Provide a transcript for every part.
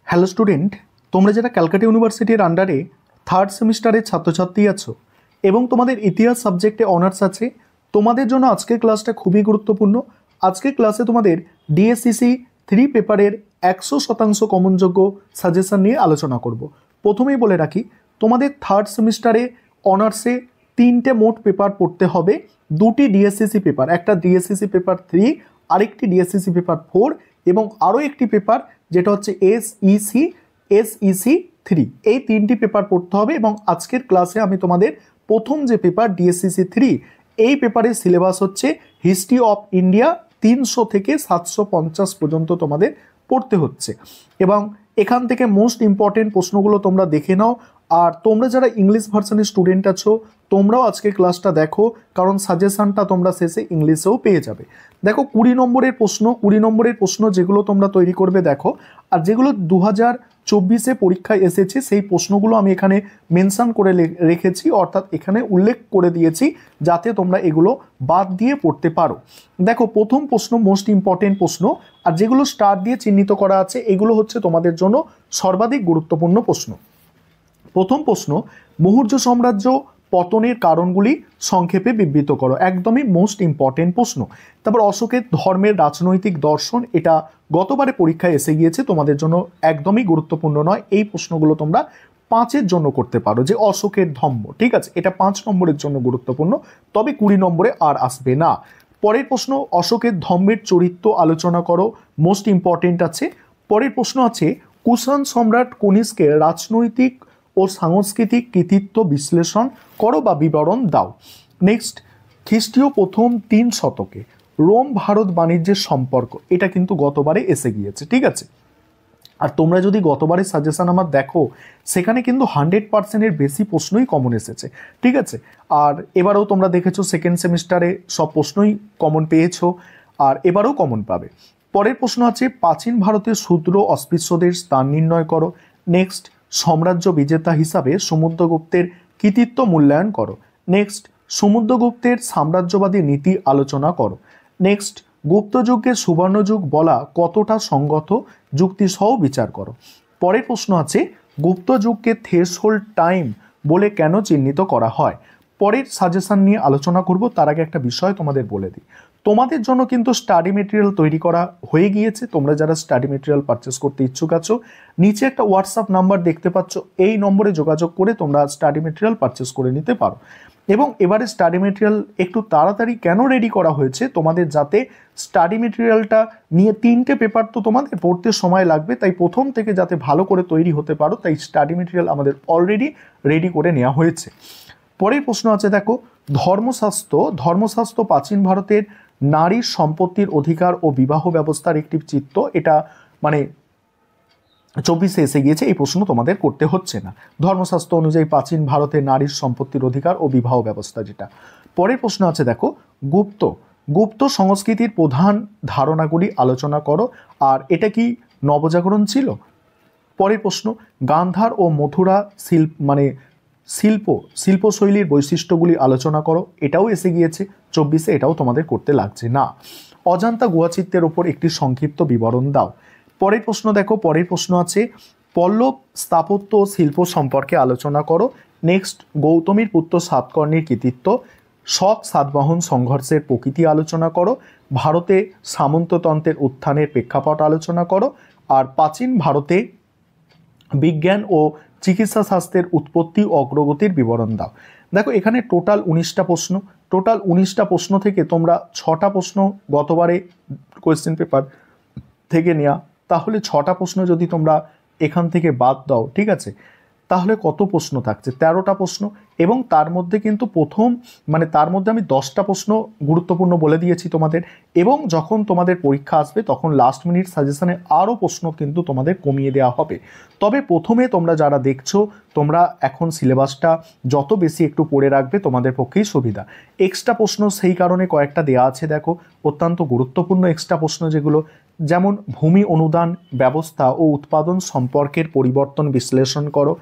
Hello student, তোমরা যারা ক্যালকাটা ইউনিভার্সিটির আন্ডারে থার্ড সেমিস্টারের ছাত্রছাত্রী আছো এবং তোমাদের ইতিহাস সাবজেক্টে অনার্স আছে, তোমাদের জন্য আজকের ক্লাসটা খুবই গুরুত্বপূর্ণ। আজকের ক্লাসে তোমাদের ডিএসসিসি 3 পেপারের 100% কমনযোগ্য সাজেশন নিয়ে আলোচনা করব। প্রথমেই বলে রাখি, তোমাদের থার্ড সেমিস্টারে অনার্সে 3টে মোট পেপার পড়তে হবে। 2টি ডিএসসিসি পেপার, একটা ডিএসসিসি পেপার 3, আরেকটি ডিএসসিসি পেপার 4 এবং আরও একটি পেপার যেটা হচ্ছে এসইসি 3। এই 3টি পেপার পড়তে হবে এবং আজকের ক্লাসে আমি তোমাদের প্রথম যে পেপার ডিএসসিসি 3, এই পেপারের সিলেবাস হচ্ছে হিস্ট্রি অফ ইন্ডিয়া, 300 থেকে 750 পর্যন্ত তোমাদের পড়তে হচ্ছে এবং এখান থেকে মোস্ট ইম্পর্টেন্ট প্রশ্নগুলো তোমরা দেখে নাও। আর তোমরা যারা ইংলিশ ভার্সনের স্টুডেন্ট আছো, তোমরাও আজকে ক্লাসটা দেখো, কারণ সাজেশনটা তোমরা শেষে ইংলিশেও পেয়ে যাবে। দেখো 20 নম্বরের প্রশ্ন যেগুলো তোমরা তৈরি করবে দেখো, আর যেগুলো 2024-এ পরীক্ষায় এসেছে সেই প্রশ্নগুলো আমি এখানে মেনশন করে রেখেছি, অর্থাৎ এখানে উল্লেখ করে দিয়েছি যাতে তোমরা এগুলো বাদ দিয়ে পড়তে পারো। দেখো প্রথম প্রশ্ন মোস্ট ইম্পর্টেন্ট প্রশ্ন, আর যেগুলো স্টার দিয়ে চিহ্নিত করা আছে এগুলো হচ্ছে তোমাদের জন্য সর্বাধিক গুরুত্বপূর্ণ প্রশ্ন। প্রথম প্রশ্ন, মৌর্য সাম্রাজ্য পতনের কারণগুলি সংক্ষেপে বিবৃত করো। একদমই মোস্ট ইম্পর্টেন্ট প্রশ্ন। তারপর অশোকের ধর্মের রাজনৈতিক দর্শন, এটা গতবারে পরীক্ষায় এসে গিয়েছে, তোমাদের জন্য একদমই গুরুত্বপূর্ণ নয়। এই প্রশ্নগুলো তোমরা 5-এর জন্য করতে পারো, যে অশোকের ধর্ম, ঠিক আছে, এটা 5 নম্বরের জন্য গুরুত্বপূর্ণ, তবে 20 নম্বরে আর আসবে না। পরের প্রশ্ন, অশোকের ধর্মের চরিত্র আলোচনা করো, মোস্ট ইম্পর্টেন্ট আছে। পরের প্রশ্ন আছে, কুষাণ সম্রাট কনিষ্কের রাজনৈতিক ও সাংস্কৃতিক কৃতিত্ব বিশ্লেষণ করো বা বিবরণ দাও। নেক্সট, খ্রিস্টীয় প্রথম 3 শতকে রোম ভারত বাণিজ্যের সম্পর্ক, এটা কিন্তু গতবারে এসে গিয়েছে, ঠিক আছে। আর তোমরা যদি গতবারের সাজেশন আমার দেখো, সেখানে কিন্তু 100%-এর বেশি প্রশ্নই কমন এসেছে, ঠিক আছে। আর এবারেও তোমরা দেখেছো সেকেন্ড সেমিস্টারে সব প্রশ্নই কমন পেয়েছো, আর এবারেও কমন পাবে। পরের প্রশ্ন আছে, প্রাচীন ভারতের শূদ্র অস্পৃশ্যদের স্থান নির্ণয় করো। নেক্সট, সাম্রাজ্য বিজেতা হিসাবে সমুদ্রগুপ্তের কৃতিত্ব মূল্যায়ন করো। নেক্সট, সমুদ্রগুপ্তের সাম্রাজ্যবাদী নীতি আলোচনা করো। নেক্সট, গুপ্তযুগকে সুবর্ণযুগ বলা কতটা সঙ্গত, যুক্তিসহ বিচার করো। পরের প্রশ্ন আছে, গুপ্তযুগকে থ্রেশহোল্ড টাইম বলে কেন চিহ্নিত করা হয়। পরের সাজেশন নিয়ে আলোচনা করব, তার আগে একটা বিষয় তোমাদের বলে দিই। তোমাদের জন্য কিন্তু স্টাডি মেটেরিয়াল তৈরি করা হয়ে গিয়েছে। তোমরা যারা স্টাডি মেটেরিয়াল পারচেস করতে ইচ্ছুক আছো, নিচে একটা হোয়াটসঅ্যাপ নাম্বার দেখতে পাচ্ছ, এই নম্বরে যোগাযোগ করে তোমরা স্টাডি মেটেরিয়াল পারচেস করে নিতে পারো। এবং এবারে স্টাডি মেটেরিয়াল একটু তাড়াতাড়ি কেন রেডি করা হয়েছে, তোমাদের যাতে স্টাডি মেটেরিয়ালটা নিয়ে 3টে পেপার তো তোমাদের পড়তে সময় লাগবে, তাই প্রথম থেকে যাতে ভালো করে তৈরি হতে পারো, তাই স্টাডি মেটেরিয়াল আমাদের অলরেডি রেডি করে নেওয়া হয়েছে। পরের প্রশ্ন আছে দেখো, ধর্মশাস্ত্র প্রাচীন ভারতের নারীর সম্পত্তির অধিকার ও বিবাহ ব্যবস্থার একটি চিত্র, এটা মানে 24-এ এসে গিয়েছে, এই প্রশ্ন তোমাদের করতে হচ্ছে না। ধর্মশাস্ত্র অনুযায়ী প্রাচীন ভারতের নারীর সম্পত্তির অধিকার ও বিবাহ ব্যবস্থা যেটা। পরের প্রশ্ন আছে দেখো, গুপ্ত সংস্কৃতির প্রধান ধারণাগুলি আলোচনা করো, আর এটা কি নবজাগরণ ছিল। পরের প্রশ্ন, গান্ধার ও মথুরা শিল্পশৈলীর বৈশিষ্ট্যগুলি আলোচনা করো, এটাও এসে গিয়েছে 24-এ, এটাও তোমাদের করতে লাগছে না। অজান্তা গুহাচিত্রের ওপর একটি সংক্ষিপ্ত বিবরণ দাও। পরের প্রশ্ন দেখো, পরের প্রশ্ন আছে, পল্লব স্থাপত্য ও শিল্প সম্পর্কে আলোচনা করো। নেক্সট, গৌতমীর পুত্র সাতকর্ণীর কৃতিত্ব, শক সাতবাহন সংঘর্ষের প্রকৃতি আলোচনা করো। ভারতে সামন্ততন্ত্রের উত্থানের প্রেক্ষাপট আলোচনা করো। আর প্রাচীন ভারতে বিজ্ঞান ও চিকিৎসা শাস্ত্রের উৎপত্তি ও অগ্রগতির বিবরণ দাও। দেখো এখানে টোটাল 19টা প্রশ্ন। টোটাল 19টা প্রশ্ন থেকে তোমরা 6টা প্রশ্ন গতবারে কোয়েশ্চেন পেপার থেকে নেওয়া, তাহলে 6টা প্রশ্ন যদি তোমরা এখান থেকে বাদ দাও, ঠিক আছে, তাহলে কত প্রশ্ন থাকছে, 13টা প্রশ্ন। এবং তার মধ্যে কিন্তু তার মধ্যে আমি 10টা প্রশ্ন গুরুত্বপূর্ণ বলে দিয়েছি তোমাদের, এবং যখন তোমাদের পরীক্ষা আসবে তখন লাস্ট মিনিট সাজেশনে আরও প্রশ্ন কিন্তু তোমাদের কমিয়ে দেওয়া হবে। তবে প্রথমে তোমরা যারা দেখছো, তোমরা এখন সিলেবাসটা যত বেশি একটু পড়ে রাখবে তোমাদের পক্ষেই সুবিধা। এক্সট্রা প্রশ্ন সেই কারণে কয়েকটা দেওয়া আছে, দেখো অত্যন্ত গুরুত্বপূর্ণ এক্সট্রা প্রশ্ন যেগুলো, যেমন ভূমি অনুদান ব্যবস্থা ও উৎপাদন সম্পর্কের পরিবর্তন বিশ্লেষণ করো।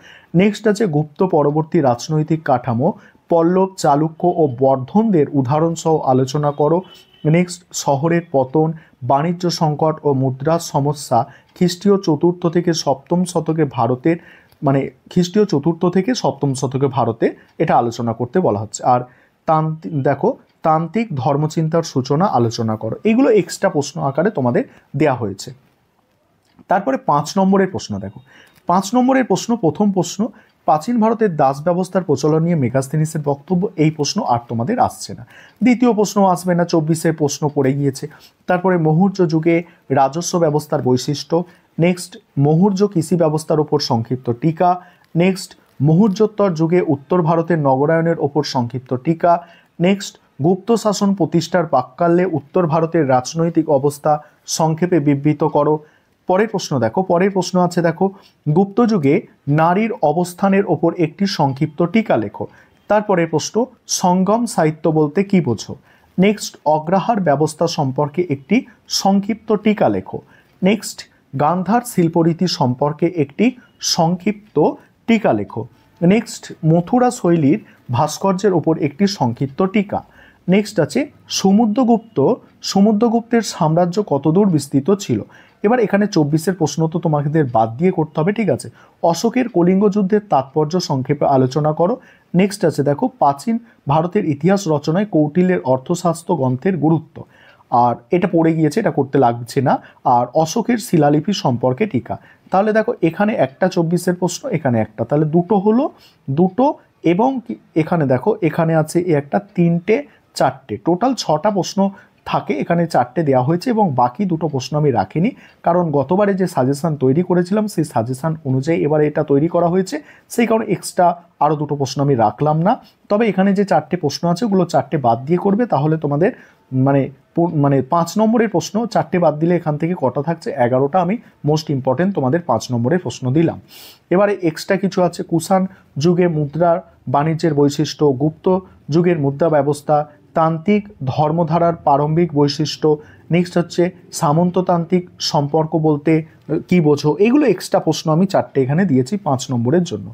নেক্সট আছে গুপ্ত পরবর্তী রাজনৈতিক কাঠামো, পল্লব চালুক্য ও বর্ধনদের উদাহরণসহ আলোচনা করো। নেক্সট, শহরের পতন, বাণিজ্য সংকট ও মুদ্রার সমস্যা খ্রিস্টীয় চতুর্থ থেকে সপ্তম শতকে ভারতের মানে খ্রিস্টীয় চতুর্থ থেকে সপ্তম শতকে ভারতে এটা আলোচনা করতে বলা হচ্ছে। আর তান্ত্রিক ধর্মচিন্তার সূচনা আলোচনা করো। এগুলো এক্সট্রা প্রশ্ন আকারে তোমাদের দেয়া হয়েছে। তারপরে 5 নম্বরের প্রশ্ন দেখো। 5 নম্বরের প্রশ্ন, প্রথম প্রশ্ন, প্রাচীন ভারতের দাস ব্যবস্থার প্রচলন নিয়ে মেগাস্থেনিসের বক্তব্য। এই প্রশ্ন আর তোমাদের আসছে না। দ্বিতীয় প্রশ্ন আসবে না, 24-এর প্রশ্ন পড়ে গিয়েছে। তারপরে মৌর্য যুগে রাজস্ব ব্যবস্থার বৈশিষ্ট্য। নেক্সট, মৌর্য কৃষি ব্যবস্থার উপর সংক্ষিপ্ত টিকা। নেক্সট, মৌর্যোত্তর যুগে উত্তর ভারতের নগরায়নের ওপর সংক্ষিপ্ত টিকা। নেক্সট, গুপ্ত শাসন প্রতিষ্ঠার প্রাক্কালে উত্তর ভারতের রাজনৈতিক অবস্থা সংক্ষেপে বিবৃত করো। পরের প্রশ্ন দেখো, পরের প্রশ্ন আছে দেখো, গুপ্ত যুগে নারীর অবস্থানের ওপর একটি সংক্ষিপ্ত টিকা লেখো। তারপরের প্রশ্ন, সঙ্গম সাহিত্য বলতে কি বোঝো। নেক্সট, অগ্রহার ব্যবস্থা সম্পর্কে একটি সংক্ষিপ্ত টিকা লেখো। নেক্সট, গান্ধার শিল্পরীতি সম্পর্কে একটি সংক্ষিপ্ত টিকা লেখো। নেক্সট, মথুরা শৈলীর ভাস্কর্যের ওপর একটি সংক্ষিপ্ত টিকা। নেক্সট আছে সমুদ্রগুপ্তের সাম্রাজ্য কতদূর বিস্তৃত ছিল। এবার এখানে 24-এর প্রশ্ন তো তোমাদের বাদ দিয়ে করতে হবে, ঠিক আছে। অশোকের কলিঙ্গ যুদ্ধের তাৎপর্য সংক্ষেপে আলোচনা করো। নেক্সট আছে দেখো, প্রাচীন ভারতের ইতিহাস রচনায় কৌটিল্যের অর্থশাস্ত্র গ্রন্থের গুরুত্ব। আর এটা পড়ে গিয়েছে, এটা করতে লাগছে না। আর অশোকের শিলালিপি সম্পর্কে টিকা। তাহলে দেখো এখানে একটা 24-এর প্রশ্ন, এখানে একটা, তাহলে দুটো হলো, দুটো। এবং এখানে দেখো এখানে আছে একটা, তিনটে, চারটে, টোটাল 6টা প্রশ্ন থাকে। এখানে 4টে দেওয়া হয়েছে এবং বাকি দুটো প্রশ্ন আমি রাখিনি, কারণ গতবারে যে সাজেশান তৈরি করেছিলাম সেই সাজেশান অনুযায়ী এবারে এটা তৈরি করা হয়েছে, সেই কারণে এক্সট্রা আরও দুটো প্রশ্ন আমি রাখলাম না। তবে এখানে যে 4টে প্রশ্ন আছে ওগুলো 4টে বাদ দিয়ে করবে, তাহলে তোমাদের মানে 5 নম্বরের প্রশ্ন 4টে বাদ দিলে এখান থেকে কটা থাকছে, 11টা আমি মোস্ট ইম্পর্টেন্ট তোমাদের 5 নম্বরের প্রশ্ন দিলাম। এবারে এক্সট্রা কিছু আছে, কুষাণ যুগে মুদ্রার বাণিজ্যের বৈশিষ্ট্য, গুপ্ত যুগের মুদ্রা ব্যবস্থা, তান্ত্রিক ধর্মধারার প্রারম্ভিক বৈশিষ্ট্য। নেক্সট হচ্ছে সামন্ততান্ত্রিক সম্পর্ক বলতে কি বোঝো। এগুলো এক্সট্রা প্রশ্ন আমি 4টে এখানে দিয়েছি 5 নম্বরের জন্য।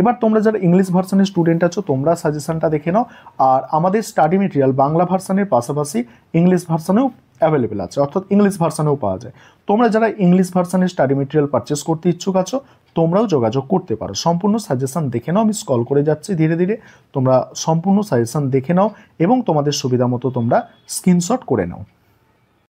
এবার তোমরা যারা ইংলিশ ভার্সনের স্টুডেন্ট আছো তোমরা সাজেশনটা দেখে নাও। আর আমাদের স্টাডি মেটেরিয়াল বাংলা ভার্সনের পাশাপাশি ইংলিশ ভার্সনেও অ্যাভেলেবেল আছে, অর্থাৎ ইংলিশ ভার্সনেও পাওয়া যায়। তোমরা যারা ইংলিশ ভার্সনের স্টাডি মেটেরিয়াল পারচেস করতে ইচ্ছুক আছো তোমরাও যোগাযোগ করতে পারো। সম্পূর্ণ সাজেশন দেখে নাও, আমি স্ক্রল করে যাচ্ছি ধীরে ধীরে, তোমরা সম্পূর্ণ সাজেশন দেখে নাও এবং তোমাদের সুবিধা মতো তোমরা স্ক্রিনশট করে নাও।